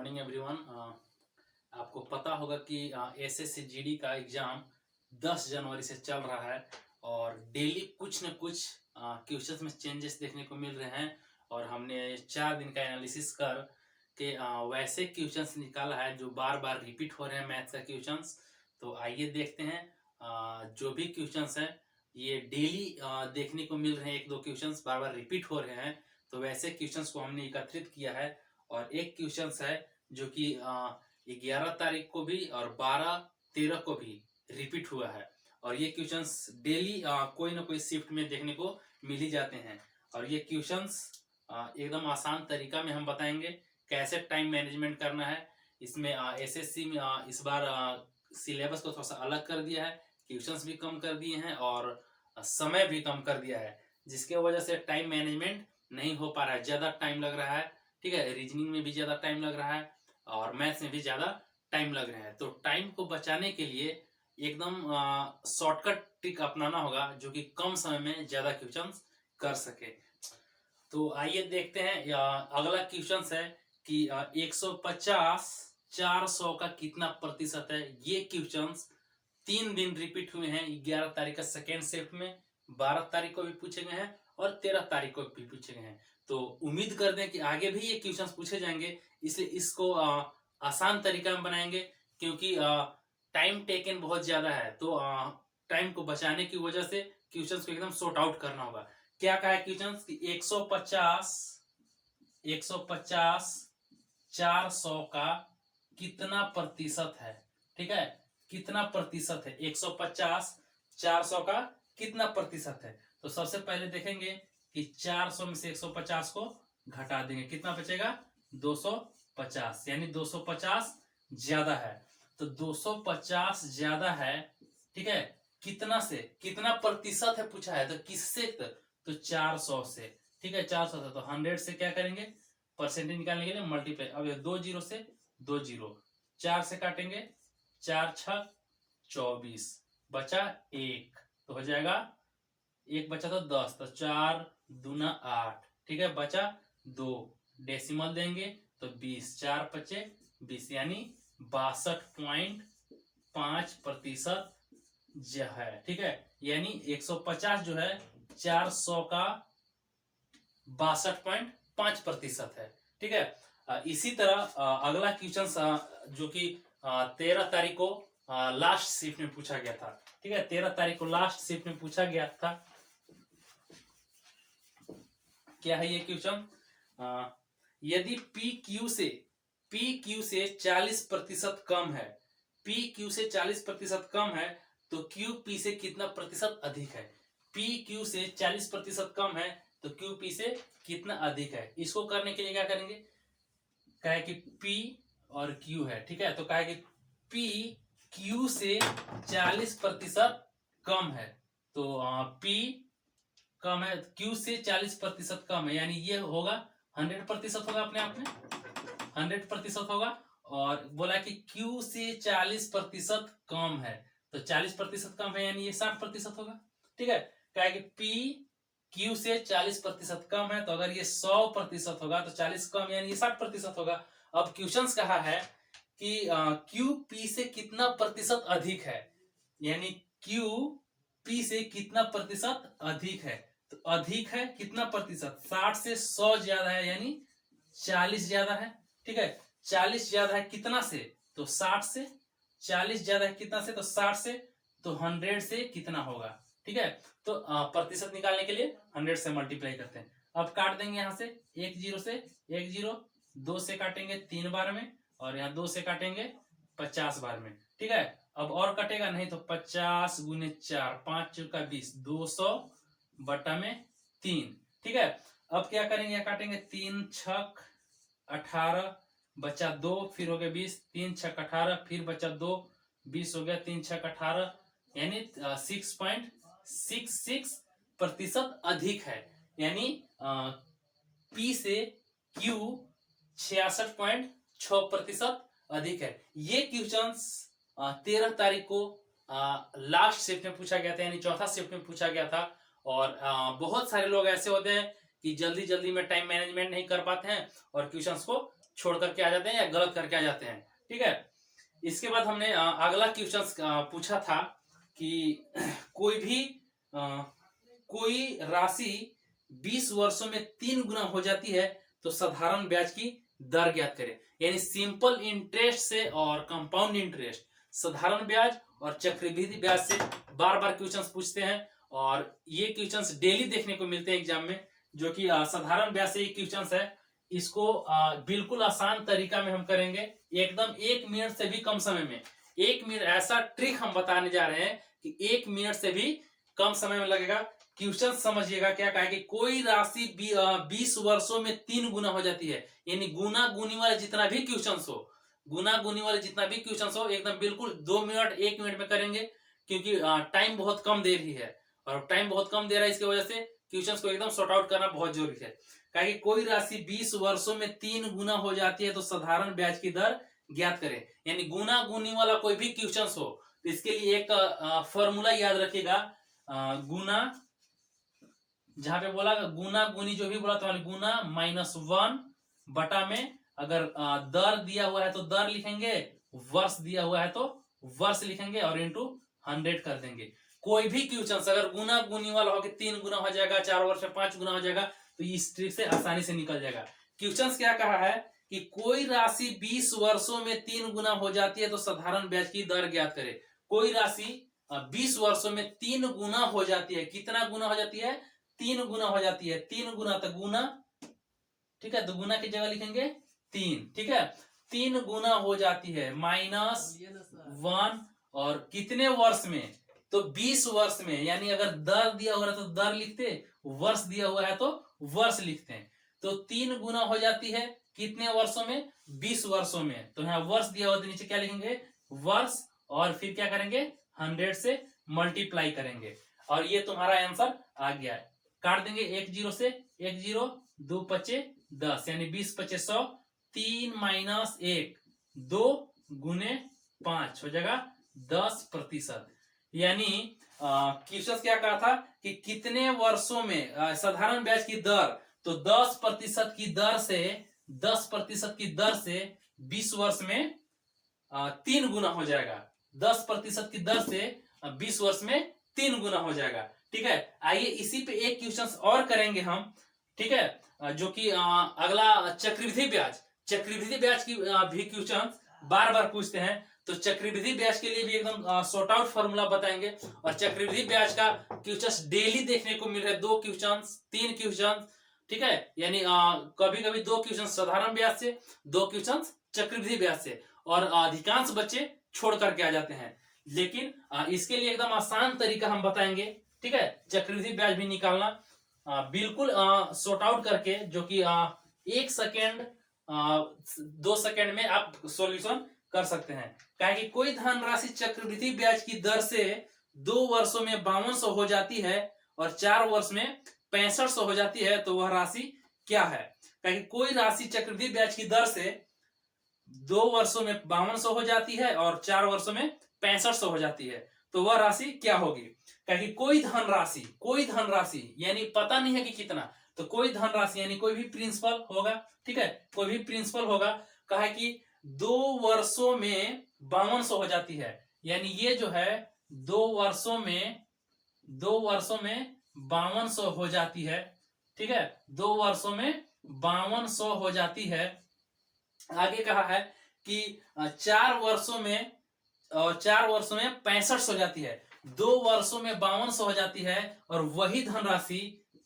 Morning everyone. आपको पता होगा कि एसएससी जीडी का एग्ज़ाम 10 जनवरी से चल रहा है और डेली कुछ न कुछ क्वेश्चंस में चेंजेस देखने को मिल रहे हैं। और हमने 4 दिन का एनालिसिस कर के वैसे क्वेश्चंस निकाला है जो बार बार रिपीट हो रहे हैं मैथ्स का क्वेश्चंस। तो आइए देखते हैं जो भी क्वेश्चंस हैं ये डेली देखने को मिल रहे हैं। एक दो क्वेश्चंस बार बार रिपीट हो रहे हैं, तो वैसे क्वेश्चंस को हमने एकत्रित किया है। और एक क्वेश्चन है जो कि 11 तारीख को भी और 12-13 को भी रिपीट हुआ है। और ये क्वेश्चंस डेली कोई ना कोई शिफ्ट में देखने को मिल ही जाते हैं। और ये क्वेश्चंस एकदम आसान तरीका में हम बताएंगे कैसे टाइम मैनेजमेंट करना है। इसमें एसएससी में इस बार सिलेबस को थोड़ा सा अलग कर दिया है, क्वेश्चंस भी कम कर दिए हैं और समय भी कम कर दिया है, जिसके वजह से टाइम मैनेजमेंट नहीं हो पा रहा है, ज़्यादा टाइम लग रहा है। ठीक है, रीजनिंग में भी ज़्यादा टाइम लग रहा है और मैथ्स में भी ज़्यादा टाइम लग रहा है। तो टाइम को बचाने के लिए एकदम शॉर्टकट ट्रिक अपनाना होगा जो कि कम समय में ज़्यादा क्वेश्चंस कर सके। तो आइए देखते हैं। अगला क्वेश्चन है कि 150 400 का कितना प्रतिशत है। ये क्वेश्चंस 3 दिन रिपीट हुए हैं। 11 तारीख का सेकेंड शिफ्ट में, 12 तारीख को भी पूछे गए हैं और 13 तारीख को भी पूछे गए हैं। तो उम्मीद करते हैं कि आगे भी ये क्वेश्चंस पूछे जाएंगे, इसलिए इसको आसान तरीका में बनाएंगे क्योंकि टाइम टेकन बहुत ज्यादा है। तो टाइम को बचाने की वजह से क्वेश्चंस को एकदम सॉर्ट आउट करना होगा। क्या कहा है क्वेश्चंस कि 150 400 का कितना प्रतिशत है। ठीक है, कितना प्रतिशत है 150 400 का कितना प्रतिशत है। तो सबसे पहले देखेंगे कि 400 में से 150 को घटा देंगे, कितना बचेगा 250, यानी 250 ज्यादा है। तो 250 ज्यादा है। ठीक है, कितना से कितना प्रतिशत है पूछा है, तो किससे, तो 400 से। ठीक है, 400 से, तो 100 से क्या करेंगे, परसेंटेज निकालने के लिए मल्टीप्लाई। अब 2 जीरो से 2 जीरो, 4 से काटेंगे, 4 6 24, बचा 1, तो हो जाएगा 1 बचा तो 10, तो 4 दूना 8। ठीक है, बचा 2, डेसिमल देंगे तो 20, 4 बचे 20, यानी 62.5% जो है। ठीक है, यानी 150 जो है 400 का 62.5% है। ठीक है, इसी तरह अगला क्वेश्चन जो कि 13 तारीख को लास्ट शिफ्ट में पूछा गया था। ठीक है, 13 तारीख को लास्ट शिफ्ट में पूछा गया था। क्या है ये क्वेश्चन, यदि पी क्यू से 40% कम है, पी क्यू से 40% कम है तो क्यू पी से कितना प्रतिशत अधिक है। पी क्यू से 40% कम है तो क्यू पी से कितना अधिक है। इसको करने के लिए क्या करेंगे, कहे कि पी और क्यू है। ठीक है, तो कहे कि पी क्यू से 40% कम है, तो पी कम है, क्यू से 40% कम है, यानी ये होगा 100% होगा, अपने आप में 100% होगा। और बोला कि क्यू से 40% कम है, तो 40% कम है यानी ये 60% होगा। ठीक है, क्या कि पी क्यू से 40% कम है, तो अगर ये 100% होगा तो 40 कम यानी ये 60% होगा। अब क्वेश्चंस कहा है कि क्यू पी से कितना प्रतिशत अधिक है, यानी क्यू पी से कितना प्रतिशत अधिक है। तो अधिक है कितना प्रतिशत, 60 से 100 ज्यादा है, यानी 40 ज्यादा है। ठीक है, 40 ज्यादा है कितना से, तो 60 से। 40 ज्यादा है कितना से, तो 60 से, तो 100 से कितना होगा। ठीक है, तो प्रतिशत निकालने के लिए 100 से मल्टीप्लाई करते हैं। अब काट देंगे यहाँ से 1 जीरो से 1 जीरो, 2 से काटेंगे 3 बार में, और यहाँ 2 से काटेंगे 50 बार में। ठीक है, अब और कटेगा नहीं, तो 50 गुने 4, 5 चौका 20, 200 बटा में 3। ठीक है, अब क्या करेंगे, काटेंगे 3 छक 18, बचा 2, फिर हो गया 20, 3 छक 18, फिर बचा 2, 20 हो गया, 3 छक 18, यानी 6.66% अधिक है। यानी पी से क्यू 66.6% अधिक है। ये क्वेश्चन 13 तारीख को लास्ट शिफ्ट में पूछा गया था, यानी चौथा शिफ्ट में पूछा गया था। और बहुत सारे लोग ऐसे होते हैं कि जल्दी जल्दी में टाइम मैनेजमेंट नहीं कर पाते हैं और क्वेश्चंस को छोड़ करके आ जाते हैं या गलत करके आ जाते हैं। ठीक है, इसके बाद हमने अगला क्वेश्चन पूछा था कि कोई भी कोई राशि 20 वर्षों में 3 गुना हो जाती है तो साधारण ब्याज की दर ज्ञात करें। यानी सिंपल इंटरेस्ट से और कंपाउंड इंटरेस्ट, साधारण ब्याज और चक्रवृद्धि ब्याज से बार बार क्वेश्चंस पूछते हैं और ये क्वेश्चंस डेली देखने को मिलते हैं एग्जाम में। जो कि साधारण ब्याज से ये क्वेश्चंस है, इसको बिल्कुल आसान तरीका में हम करेंगे, एकदम 1 मिनट से भी कम समय में। 1 मिनट ऐसा ट्रिक हम बताने जा रहे हैं कि 1 मिनट से भी कम समय में लगेगा। क्वेश्चन समझिएगा क्या कहा कि कोई राशि 20 वर्षों में 3 गुना हो जाती है। यानी गुना गुनी वाले जितना भी क्वेश्चन हो, गुना गुनी वाले जितना भी क्वेश्चन हो, एकदम बिल्कुल 2 मिनट 1 मिनट में करेंगे, क्योंकि टाइम बहुत कम दे रही है और टाइम बहुत कम दे रहा है, इसकी वजह से क्वेश्चंस को एकदम सॉर्ट आउट करना बहुत जरूरी है। कहा कोई राशि 20 वर्षों में 3 गुना हो जाती है तो साधारण ब्याज की दर ज्ञात करें। यानी गुना गुनी वाला कोई भी क्वेश्चन हो तो इसके लिए एक फॉर्मूला याद रखिएगा। गुना, जहां पे बोला गुना गुनी जो भी बोला तो गुना -1 बटा में, अगर दर दिया हुआ है तो दर लिखेंगे, वर्ष दिया हुआ है तो वर्ष लिखेंगे और इंटू 100 कर देंगे। कोई भी क्वेश्चन अगर गुना गुनी वाला हो कि 3 गुना हो जाएगा, 4 वर्ष में 5 गुना हो जाएगा, तो इस ट्रिक से आसानी से निकल जाएगा। क्वेश्चन क्या कहा है कि कोई राशि 20 वर्षों में 3 गुना हो जाती है तो साधारण ब्याज की दर ज्ञात करे। कोई राशि 20 वर्षों में 3 गुना हो जाती है, कितना गुना हो जाती है? 3 गुना हो जाती है। 3 गुना तो गुना, ठीक है, तो गुना की जगह लिखेंगे 3। ठीक है, 3 गुना हो जाती है -1 और कितने वर्ष में? तो 20 वर्ष में। यानी अगर दर दिया हुआ है तो दर लिखते, वर्ष दिया हुआ है तो वर्ष लिखते हैं। तो 3 गुना हो जाती है कितने वर्षों में? 20 वर्षों में। तो यहाँ वर्ष दिया हुआ तो नीचे क्या लिखेंगे? वर्ष, और फिर क्या करेंगे? 100 से मल्टीप्लाई करेंगे और ये तुम्हारा आंसर आ गया है। काट देंगे 1 0 से, 1 0, 2 5 10, यानी 20 5 100, 3 - 1 2 गुने 5 हो जाएगा 10%। यानी क्वेश्चन क्या कहा था कि कितने वर्षों में साधारण ब्याज की दर, तो 10% की दर से, 10% की दर से 20 वर्ष में 3 गुना हो जाएगा। 10% की दर से 20 वर्ष में 3 गुना हो जाएगा। ठीक है, आइए इसी पे एक क्वेश्चन और करेंगे हम। ठीक है, जो कि अगला चक्रवृद्धि ब्याज, चक्रवृद्धि ब्याज की भी क्वेश्चन बार बार पूछते हैं, तो चक्रवृद्धि ब्याज के लिए भी एकदम सॉर्ट आउट फॉर्मूला बताएंगे। और चक्रवृद्धि ब्याज का क्वेश्चन डेली देखने को मिल रहा है, 2 क्वेश्चन 3 क्वेश्चन। ठीक है, यानी कभी कभी 2 क्वेश्चन साधारण ब्याज से, 2 क्वेश्चन चक्रवृद्धि ब्याज से, और अधिकांश बच्चे छोड़ करके आ जाते हैं। लेकिन इसके लिए एकदम आसान तरीका हम बताएंगे। ठीक है, चक्रवृद्धि ब्याज भी निकालना बिल्कुल सॉर्ट आउट करके, जो कि 1 सेकेंड 2 सेकेंड में आप सॉल्यूशन कर सकते हैं। क्या कि कोई धनराशि चक्रवृद्धि ब्याज की दर से 2 वर्षों में 5200 हो जाती है और 4 वर्ष में 6500 हो जाती है, तो वह राशि क्या है? क्या कि कोई राशि चक्रवृद्धि ब्याज की दर से 2 वर्षों में 5200 हो जाती है और 4 वर्षों में 6500 हो जाती है, तो वह राशि क्या होगी? कहीं कोई धनराशि यानी पता नहीं है कि कितना, तो कोई धनराशि यानी कोई भी प्रिंसिपल होगा। ठीक है, कोई भी प्रिंसिपल होगा। कहा कि 2 वर्षों में 5200 हो जाती है, यानी ये जो है 2 वर्षों में 5200 हो जाती है। ठीक है, 2 वर्षों में 5200 हो जाती है। आगे कहा है कि 4 वर्षों में 6500 हो जाती है। 2 वर्षों में 5200 हो जाती है और वही धनराशि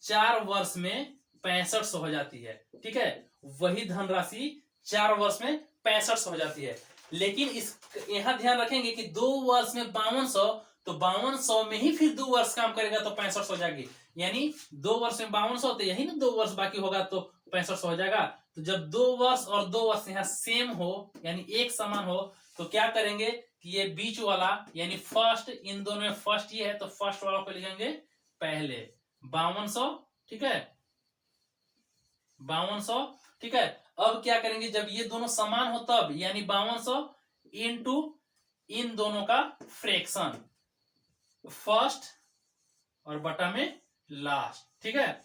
4 वर्ष में 6500 हो जाती है। ठीक है, वही धनराशि 4 वर्ष में 6500 हो जाती है। लेकिन इस यहां ध्यान रखेंगे कि 2 वर्ष में 5200, तो 5200 में ही फिर 2 वर्ष काम करेगा तो 6500 हो जाएगी। यानी 2 वर्ष में 5200, तो यही ना 2 वर्ष बाकी होगा तो 6500 हो जाएगा। तो जब 2 वर्ष और 2 वर्ष यहाँ सेम हो, यानी एक समान हो, तो क्या करेंगे कि ये बीच वाला यानी फर्स्ट, इन दोनों में फर्स्ट ये है तो फर्स्ट वाला को लिखेंगे पहले 5200। ठीक है, 5200। ठीक है, अब क्या करेंगे जब ये दोनों समान हो तब, यानी 5200 इंटू इन दोनों का फ्रैक्शन, फर्स्ट और बटा में लास्ट। ठीक है,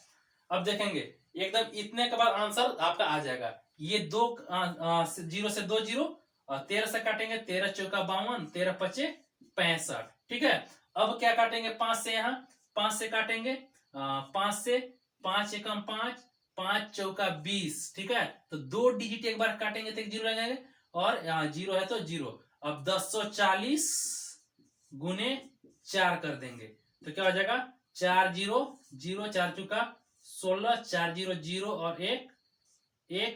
अब देखेंगे एकदम इतने के बाद आंसर आपका आ जाएगा। ये दो जीरो से दो जीरो, और 13 से काटेंगे, 13 चौका 52, 13 पचे 65। ठीक है, अब क्या काटेंगे 5 से, यहाँ 5 से काटेंगे, 5 से, 5 एकम 5, 5 चौका 20। ठीक है, तो 2 डिजिट एक बार काटेंगे तो एक जीरो लग जाएंगे, और जीरो है तो जीरो। अब 1040 गुने 4 कर देंगे तो क्या हो जाएगा, 4 जीरो जीरो, 4 चौका 16, 4 जीरो जीरो, और एक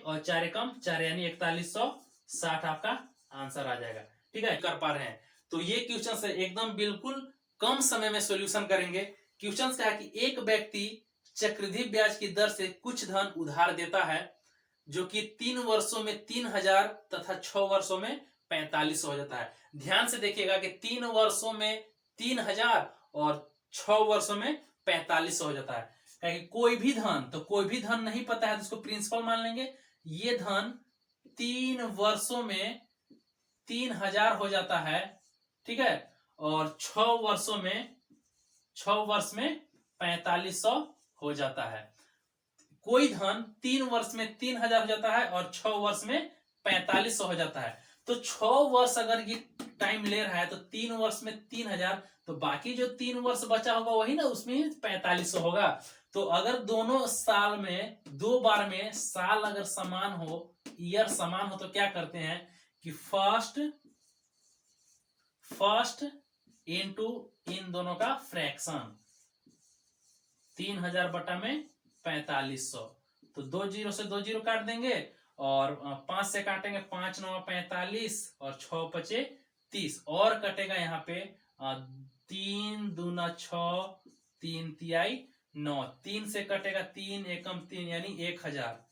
और 4 एकम 4, यानी 4160 आपका आंसर आ जाएगा। ठीक है, कर पा रहे हैं तो ये क्वेश्चन से एकदम बिल्कुल कम समय में सॉल्यूशन करेंगे। क्वेश्चन क्या है कि एक व्यक्ति चक्रवृद्धि ब्याज की दर से कुछ धन उधार देता है, जो कि 3 वर्षों में 3000 तथा 6 वर्षों में 4500 हो जाता है। ध्यान से देखिएगा कि 3 वर्षों में 3000 और 6 वर्षों में 4500 हो जाता है। कोई भी धन, तो कोई भी धन नहीं पता है तो उसको प्रिंसिपल मान लेंगे। ये धन 3 वर्षों में 3000 हो जाता है। ठीक है, और 6 वर्षों में 6 वर्ष में 4500 हो जाता है। कोई धन 3 वर्ष में 3000 हो जाता है और 6 वर्ष में 4500 हो जाता है। तो 6 वर्ष अगर ये टाइम ले रहा है तो 3 वर्ष में 3000, तो बाकी जो 3 वर्ष बचा होगा वही ना, उसमें 4500 होगा। तो अगर दोनों साल में, 2 बार में साल अगर समान हो, ईयर समान हो, तो क्या करते हैं कि फर्स्ट इनटू इन दोनों का फ्रैक्शन, 3000 बटा में 4500, तो 2 जीरो से 2 जीरो काट देंगे, और 5 से काटेंगे, 5 9 45, और 6 पचे 30, और कटेगा यहाँ पे 3 दूना 6, 3 तिहाई 9, 3 से कटेगा 3 एकम 3, यानी 1000,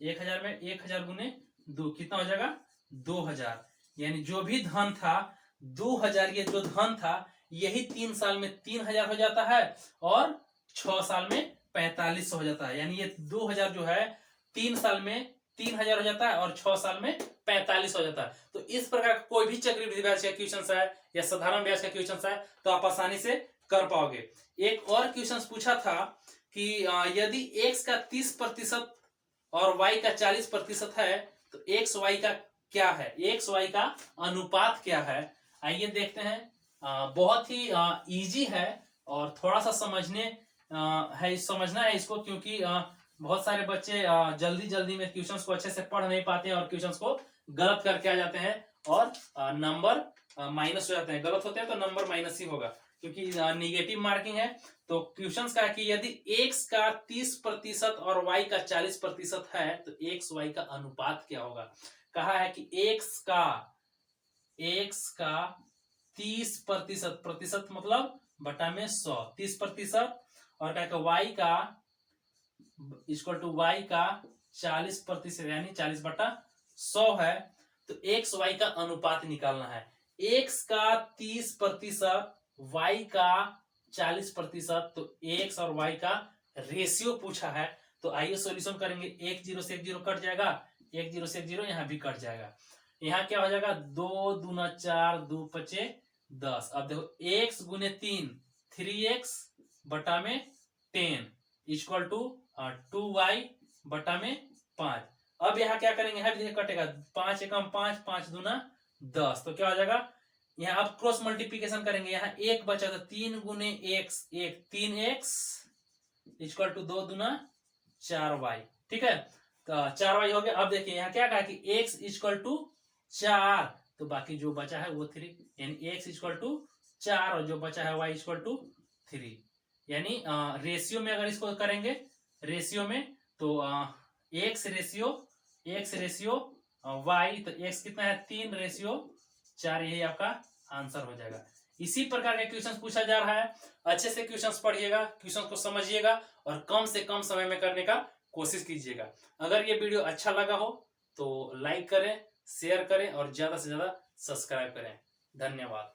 1000 में 1000 गुने 2 कितना हो जाएगा, 2000। यानी जो भी धन था 2000, ये जो धन था यही 3 साल में 3000 हो जाता है, और 6 साल में 4500 हो जाता है। यानी ये 2000 जो है 3 साल में 3000 हो जाता है, और 6 साल में 45 हो जाता है। तो इस प्रकार कोई भी चक्रवृद्धि ब्याज का क्वेश्चन है या साधारण ब्याज का क्वेश्चन है तो आप आसानी से कर पाओगे। एक और क्वेश्चन पूछा था कि यदि x का 30% और y का 40% है तो x y का क्या है, x y का अनुपात क्या है। आइए देखते हैं। बहुत ही इजी है, और थोड़ा सा समझना है इसको, क्योंकि बहुत सारे बच्चे जल्दी में क्वेश्चंस को अच्छे से पढ़ नहीं पाते हैं और क्वेश्चंस को गलत करके आ जाते हैं, और नंबर माइनस हो जाते हैं। गलत होते हैं तो नंबर माइनस ही होगा, क्योंकि निगेटिव मार्किंग है। तो क्वेश्चंस का है कि यदि x का 30% और y का 40% है तो x y का अनुपात क्या होगा। कहा है कि x का 30%, प्रतिशत मतलब बटा में 100, 30%, और क्या y का इक्वल टू y का 40%, यानी 40 बटा 100 है। तो x y का अनुपात निकालना है। x का 30%, y का 40%, तो x और y का रेशियो पूछा है। तो आइए सॉल्यूशन करेंगे। 1 जीरो से 1 जीरो कट जाएगा, 1 जीरो से 1 जीरो यहाँ भी कट जाएगा। यहाँ क्या हो जाएगा, 2 दूना 4, 2 पचे 10। अब देखो x गुने 3, 3x बटा में 10 इक्वल टू 2y बटा में 5। अब यहाँ क्या करेंगे, यहाँ भी कटेगा, 5 एकम 5, 5 दूना 10, तो क्या हो जाएगा, यहाँ अब क्रॉस मल्टीप्लीकेशन करेंगे। यहाँ 1 बचा तो 3 गुने x 1, 3x इक्वल टू 2 दूना 4y। ठीक है, तो 4y हो गया। अब देखिए यहाँ क्या कहा कि x इक्वल टू 4, तो बाकी जो बचा है वो 3, यानी x इक्वल टू 4 और जो बचा है y इक्वल टू 3। यानी रेशियो में अगर इसको करेंगे, रेशियो में तो x रेशियो y, तो x कितना है 3 रेशियो 4, यही आपका आंसर हो जाएगा। इसी प्रकार के क्वेश्चन पूछा जा रहा है। अच्छे से क्वेश्चन पढ़िएगा, क्वेश्चन को समझिएगा और कम से कम समय में करने का कोशिश कीजिएगा। अगर ये वीडियो अच्छा लगा हो तो लाइक करें, शेयर करें और ज्यादा से ज्यादा सब्सक्राइब करें। धन्यवाद।